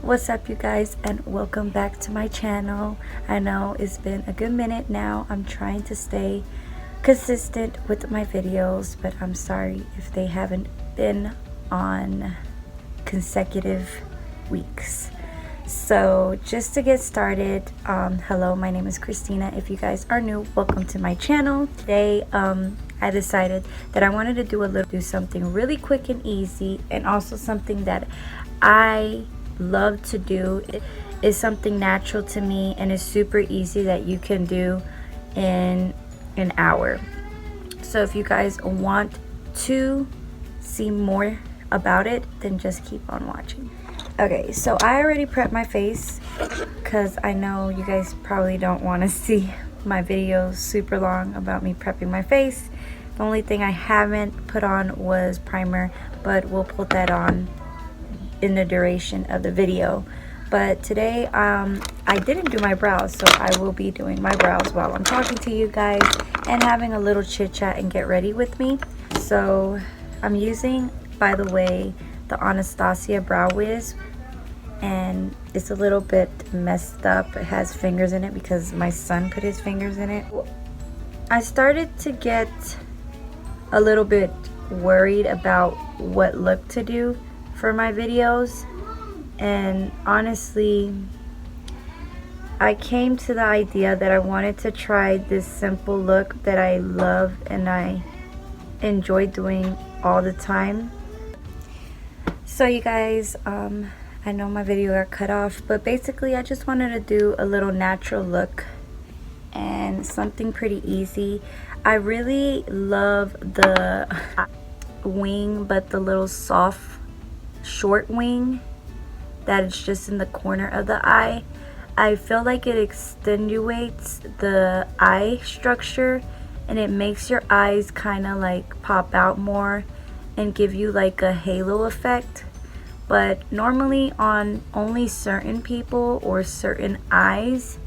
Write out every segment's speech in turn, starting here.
What's up, you guys, and welcome back to my channel. I know it's been a good minute now. I'm trying to stay consistent with my videos, but I'm sorry if they haven't been on consecutive weeks. So just to get started, hello, my name is Christina. If you guys are new, welcome to my channel. Today I decided that I wanted to do something really quick and easy, and also something that I love to do. It is something natural to me and it's super easy that you can do in an hour. So if you guys want to see more about it, then just keep on watching. Okay, so I already prepped my face because I know you guys probably don't want to see my videos super long about me prepping my face. The only thing I haven't put on was primer, but we'll put that on in the duration of the video. But today I didn't do my brows, so I will be doing my brows while I'm talking to you guys and having a little chit chat and get ready with me. So I'm using, by the way, the Anastasia brow wiz, and it's a little bit messed up. It has fingers in it because my son put his fingers in it. I started to get a little bit worried about what look to do for my videos, and honestly I came to the idea that I wanted to try this simple look that I love and I enjoy doing all the time. So you guys, I know my video got cut off, but basically I just wanted to do a little natural look and something pretty easy. I really love the wing, but the little soft short wing that is just in the corner of the eye. I feel like it extenuates the eye structure and it makes your eyes kind of like pop out more and give you like a halo effect. But normally on only certain people or certain eyes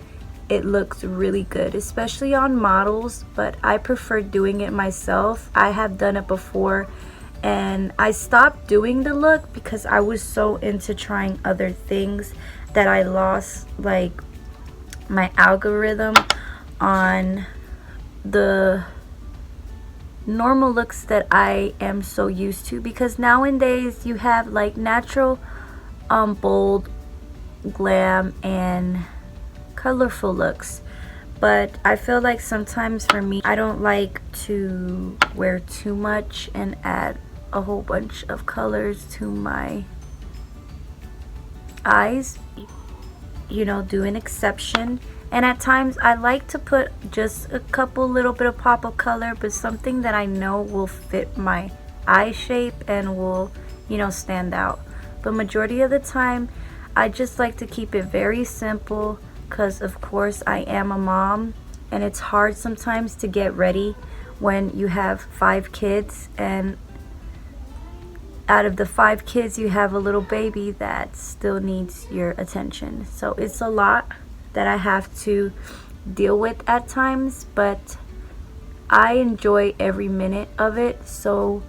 it looks really good, especially on models, but I prefer doing it myself. I have done it before and I stopped doing the look because I was so into trying other things that I lost like my algorithm on the normal looks that I am so used to, because nowadays you have like natural, bold, glam, and colorful looks. But I feel like sometimes for me, I don't like to wear too much and add a whole bunch of colors to my eyes. You know, do an exception. And at times I like to put just a couple little bit of pop of color, but something that I know will fit my eye shape and will, you know, stand out. But majority of the time I just like to keep it very simple, because of course I am a mom and it's hard sometimes to get ready when you have 5 kids, and out of the 5 kids you have a little baby that still needs your attention. So it's a lot that I have to deal with at times, but I enjoy every minute of it. So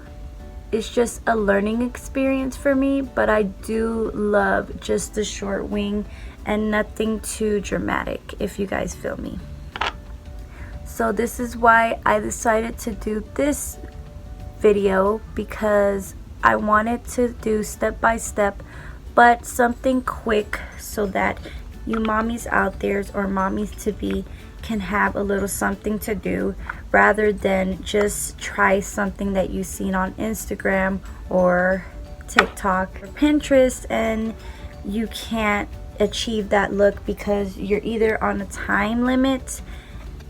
it's just a learning experience for me, but I do love just the short wing and nothing too dramatic, if you guys feel me. So this is why I decided to do this video, because I wanted to do step by step, but something quick so that you mommies out there or mommies to be can have a little something to do, rather than just try something that you've seen on Instagram or TikTok or Pinterest and you can't achieve that look because you're either on a time limit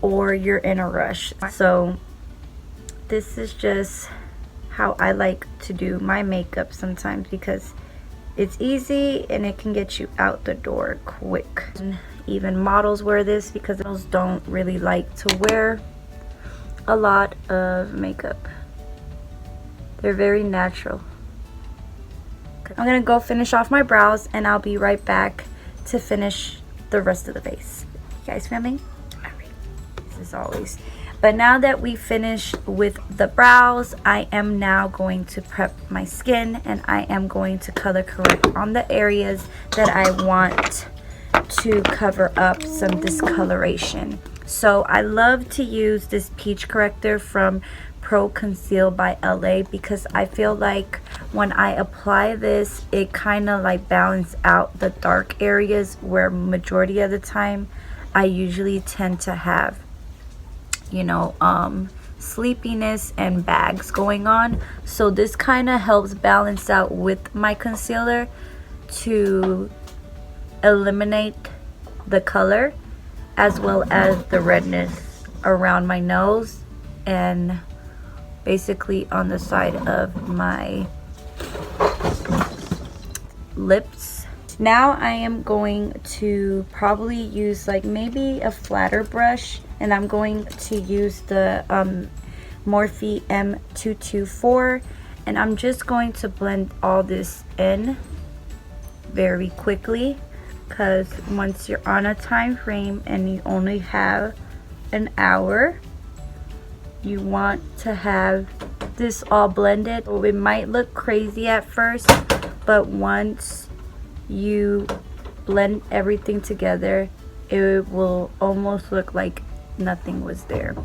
or you're in a rush. So this is just how I like to do my makeup sometimes, because it's easy and it can get you out the door quick. And even models wear this because models don't really like to wear a lot of makeup. They're very natural. I'm gonna go finish off my brows and I'll be right back to finish the rest of the face. You guys feel me? Alright. As always, But now that we finished with the brows, I am now going to prep my skin, and I am going to color correct on the areas that I want to cover up some discoloration. So I love to use this peach corrector from Pro Conceal by LA, because I feel like when I apply this, it kind of like balances out the dark areas where majority of the time I usually tend to have, you know, sleepiness and bags going on. So this kind of helps balance out with my concealer to eliminate the color as well as the redness around my nose and basically on the side of my lips. Now I am going to probably use like maybe a flatter brush, and I'm going to use the Morphe M224, and I'm just going to blend all this in very quickly, because once you're on a time frame and you only have an hour, you want to have this all blended. So it might look crazy at first, but once you blend everything together, it will almost look like nothing was there.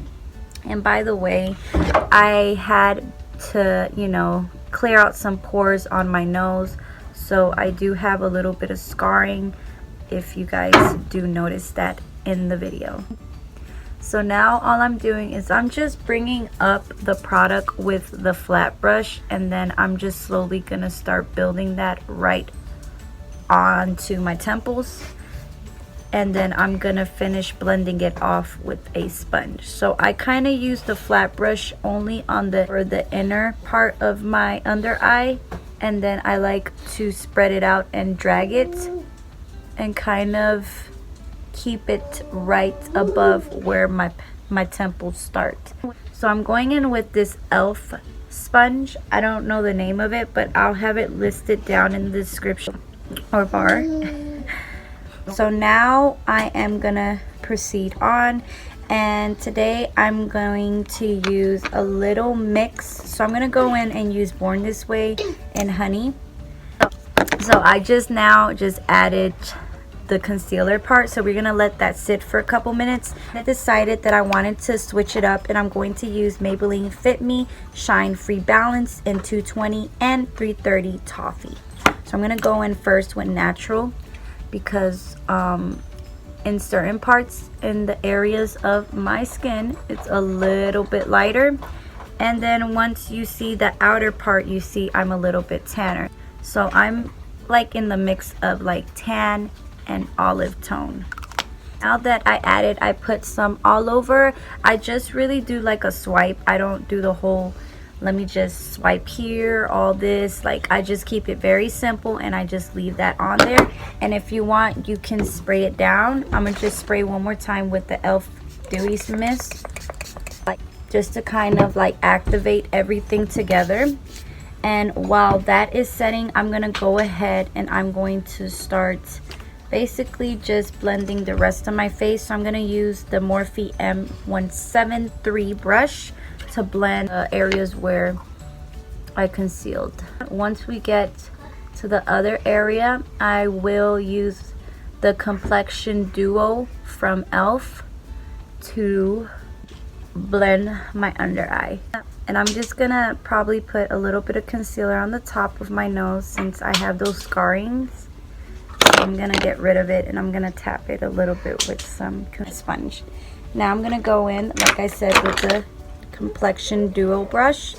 And by the way, I had to, you know, clear out some pores on my nose, so I do have a little bit of scarring, if you guys do notice that in the video. So now all I'm doing is I'm just bringing up the product with the flat brush, and then I'm just slowly gonna start building that right onto my temples, and then I'm gonna finish blending it off with a sponge. So I kind of use the flat brush only on the inner part of my under eye, and then I like to spread it out and drag it and kind of keep it right above where my temples start. So I'm going in with this e.l.f. sponge. I don't know the name of it, but I'll have it listed down in the description or bar. So now I am gonna proceed on, and today I'm going to use a little mix. So I'm gonna go in and use Born This Way and Honey. So I just added the concealer part, so we're gonna let that sit for a couple minutes. I decided that I wanted to switch it up, and I'm going to use Maybelline Fit Me Shine Free Balance in 220 and 330 Toffee. So I'm gonna go in first with natural, because in certain parts in the areas of my skin it's a little bit lighter, and then once you see the outer part, you see I'm a little bit tanner. So I'm like in the mix of like tan and olive tone. Now that I put some all over. I just really do like a swipe. I don't do the whole let me just swipe here, all this. Like, I just keep it very simple, and I just leave that on there. And if you want, you can spray it down. I'm gonna just spray one more time with the e.l.f. Dewy Mist, like just to kind of like activate everything together. And while that is setting, I'm gonna go ahead and I'm going to start basically just blending the rest of my face. So I'm gonna use the Morphe M173 brush to blend areas where I concealed. Once we get to the other area, I will use the Complexion Duo from e.l.f. to blend my under eye. And I'm just gonna probably put a little bit of concealer on the top of my nose since I have those scarrings. So I'm gonna get rid of it, and I'm gonna tap it a little bit with some sponge. Now I'm gonna go in, like I said, with the Complexion Duo brush,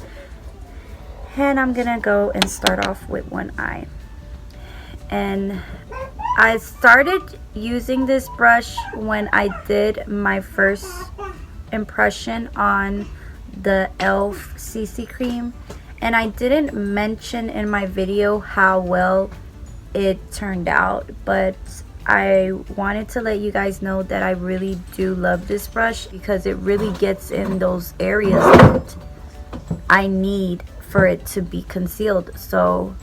and I'm gonna go and start off with one eye. And I started using this brush when I did my first impression on the e.l.f. CC cream, and I didn't mention in my video how well it turned out, but I wanted to let you guys know that I really do love this brush because it really gets in those areas that I need for it to be concealed. So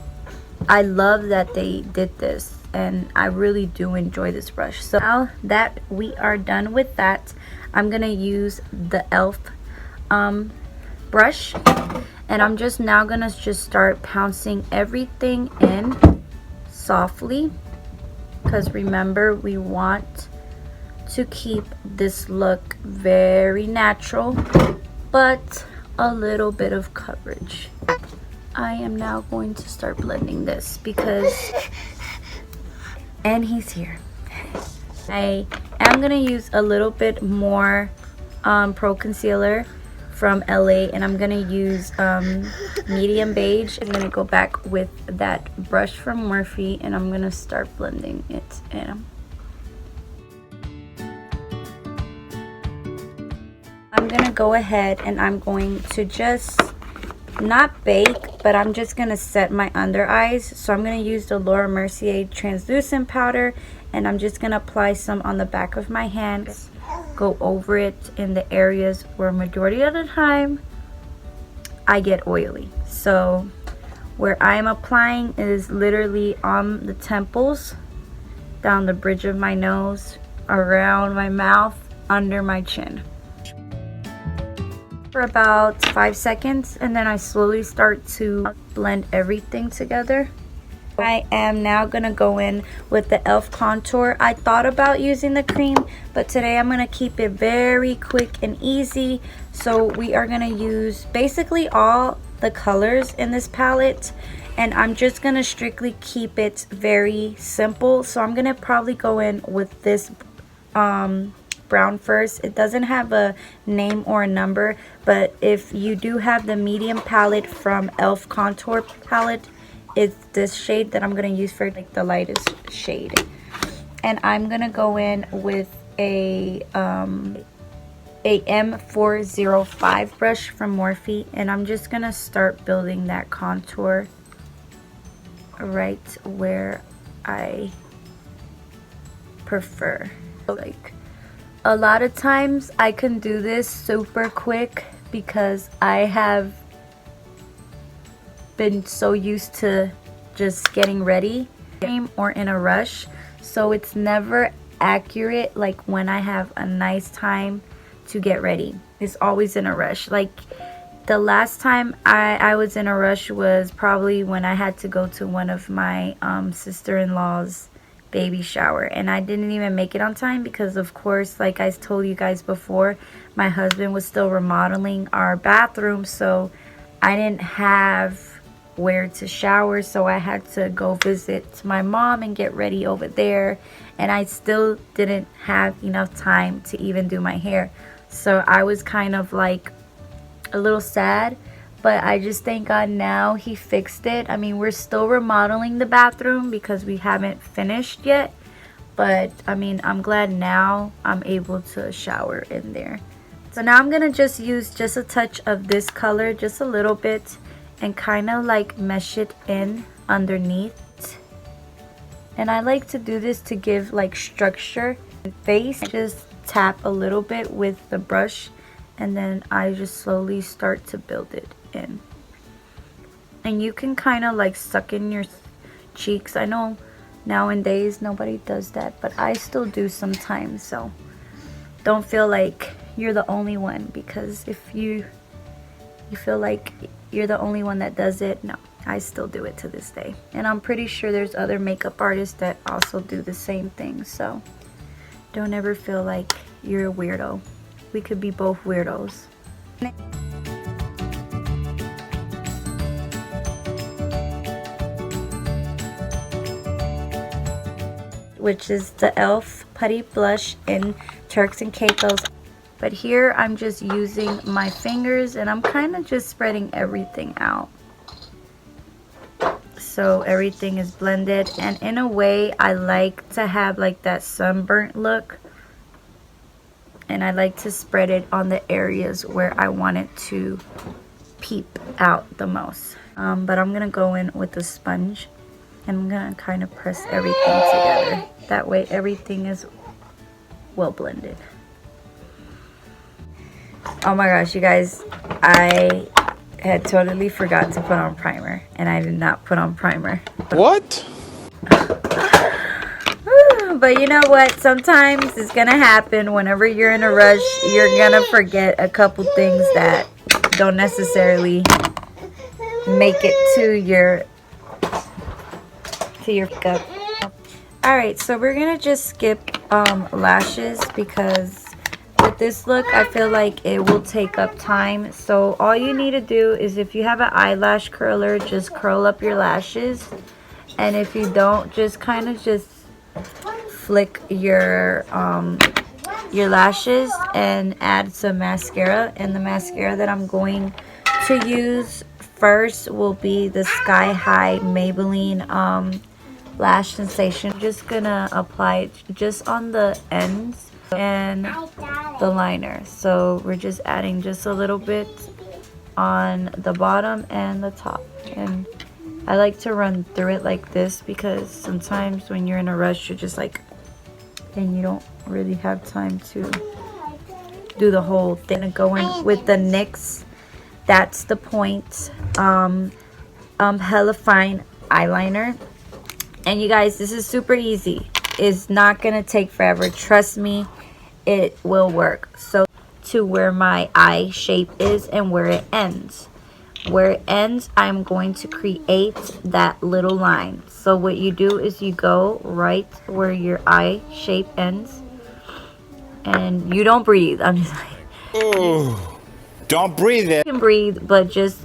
I love that they did this, and I really do enjoy this brush. So now that we are done with that, I'm gonna use the e.l.f. brush, and I'm just now gonna just start pouncing everything in softly, because remember, we want to keep this look very natural but a little bit of coverage. I am now going to start blending this because, and he's here. I am gonna use a little bit more pro concealer from LA, and I'm gonna use medium beige. I'm gonna go back with that brush from Morphe, and I'm gonna start blending it in. I'm gonna go ahead and I'm going to just not bake, but I'm just gonna set my under eyes. So I'm gonna use the Laurent Mercier translucent powder, and I'm just gonna apply some on the back of my hands, go over it in the areas where majority of the time I get oily. So where I'm applying is literally on the temples, down the bridge of my nose, around my mouth, under my chin, for about 5 seconds, and then I slowly start to blend everything together. I am now gonna go in with the e.l.f. contour. I thought about using the cream, but today I'm gonna keep it very quick and easy. So we are gonna use basically all the colors in this palette, and I'm just gonna strictly keep it very simple. So I'm gonna probably go in with this brown first. It doesn't have a name or a number, but if you do have the medium palette from e.l.f. contour palette, it's this shade that I'm gonna use for like the lightest shade. And I'm gonna go in with a M405 brush from Morphe, and I'm just gonna start building that contour right where I prefer. Like, a lot of times I can do this super quick because I have been so used to just getting ready or in a rush, so it's never accurate like when I have a nice time to get ready. It's always in a rush. Like the last time I was in a rush was probably when I had to go to one of my sister-in-law's baby shower, and I didn't even make it on time because, of course, like I told you guys before, my husband was still remodeling our bathroom, so I didn't have where to shower, so I had to go visit my mom and get ready over there, and I still didn't have enough time to even do my hair. So I was kind of like a little sad, but I just thank God now he fixed it. I mean, we're still remodeling the bathroom because we haven't finished yet, but I mean, I'm glad now I'm able to shower in there. So now I'm gonna just use just a touch of this color, just a little bit, and kind of like mesh it in underneath. And I like to do this to give like structure and face. Just tap a little bit with the brush, and then I just slowly start to build it in. And you can kind of like suck in your cheeks. I know nowadays nobody does that, but I still do sometimes, so don't feel like you're the only one, because if you feel like you're the only one that does it, no, I still do it to this day. And I'm pretty sure there's other makeup artists that also do the same thing, so don't ever feel like you're a weirdo. We could be both weirdos. Which is the e.l.f. Putty Blush in Turks and Caicos. But here I'm just using my fingers, and I'm kind of just spreading everything out, so everything is blended. And in a way, I like to have like that sunburnt look, and I like to spread it on the areas where I want it to peep out the most. But I'm gonna go in with a sponge, and I'm gonna kind of press everything together. That way everything is well blended. Oh my gosh, you guys, I had totally forgot to put on primer, and I did not put on primer. What? But you know what? Sometimes it's gonna happen. Whenever you're in a rush, you're gonna forget a couple things that don't necessarily make it to your makeup. Alright, so we're gonna just skip lashes because with this look I feel like it will take up time. So all you need to do is, if you have an eyelash curler, just curl up your lashes, and if you don't, just kind of just flick your lashes and add some mascara. And the mascara that I'm going to use first will be the Sky High Maybelline Lash Sensation. I'm just gonna apply it just on the ends and the liner. So we're just adding just a little bit on the bottom and the top. And I like to run through it like this because sometimes when you're in a rush, you're just like, and you don't really have time to do the whole thing. Going with the NYX, that's the point. Hella Fine eyeliner. And you guys, this is super easy. It's not gonna take forever. Trust me, it will work. So to where my eye shape is and where it ends. Where it ends, I'm going to create that little line. So what you do is you go right where your eye shape ends. And you don't breathe. I'm just like, ooh, don't breathe it. You can breathe, but just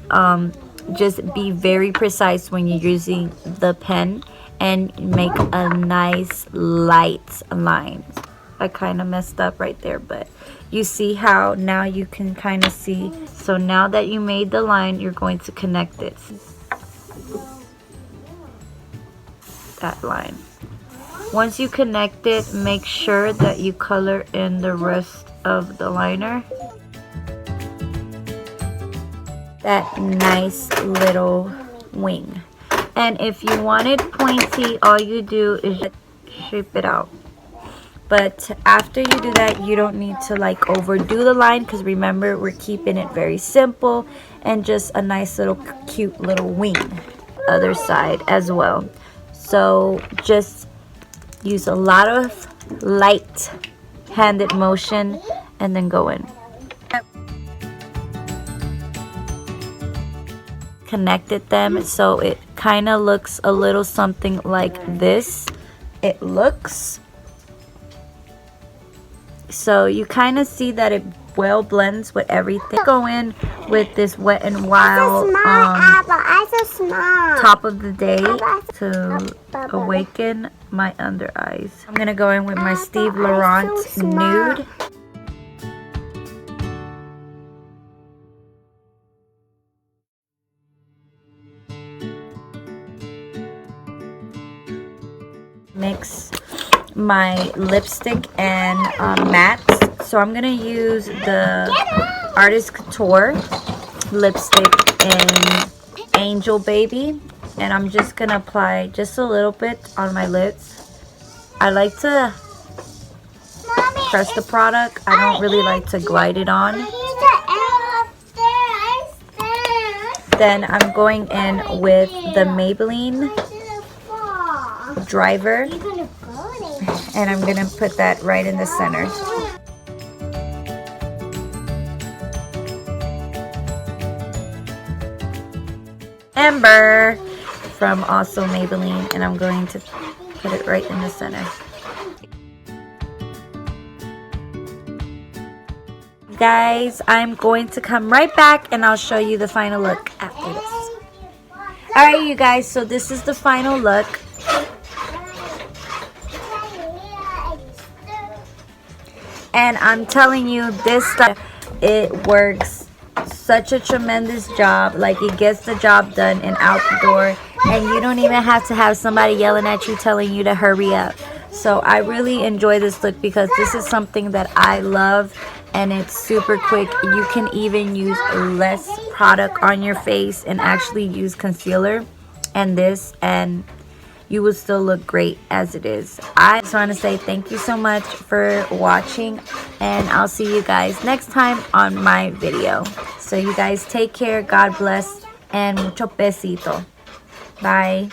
be very precise when you're using the pen and make a nice light line. I kind of messed up right there, but you see how now you can kind of see. So now that you made the line, you're going to connect it. That line. Once you connect it, make sure that you color in the rest of the liner. That nice little wing. And if you want it pointy, all you do is just shape it out. But after you do that, you don't need to like overdo the line, because remember, we're keeping it very simple and just a nice little cute little wing. Other side as well. So just use a lot of light handed motion and then go in. Connected them so it kind of looks a little something like this. It looks, so you kind of see that it well blends with everything. Go in with this Wet n Wild top of the day to awaken my under eyes. I'm gonna go in with my Steve Laurent Nude. Mix my lipstick and matte. So I'm gonna use the Artist Couture lipstick in Angel Baby, and I'm just gonna apply just a little bit on my lips. I like to press the product. I don't really like to glide it on. Then I'm going in with the Maybelline Driver, and I'm gonna put that right in the center. Amber from also Maybelline, and I'm going to put it right in the center. Guys, I'm going to come right back and I'll show you the final look after this. Alright you guys, so this is the final look. And I'm telling you, this stuff, it works such a tremendous job. Like, it gets the job done and out the door, and you don't even have to have somebody yelling at you telling you to hurry up. So I really enjoy this look because this is something that I love, and it's super quick. You can even use less product on your face and actually use concealer and this, and you will still look great as it is. I just want to say thank you so much for watching, and I'll see you guys next time on my video. So you guys take care, God bless, and mucho besito. Bye.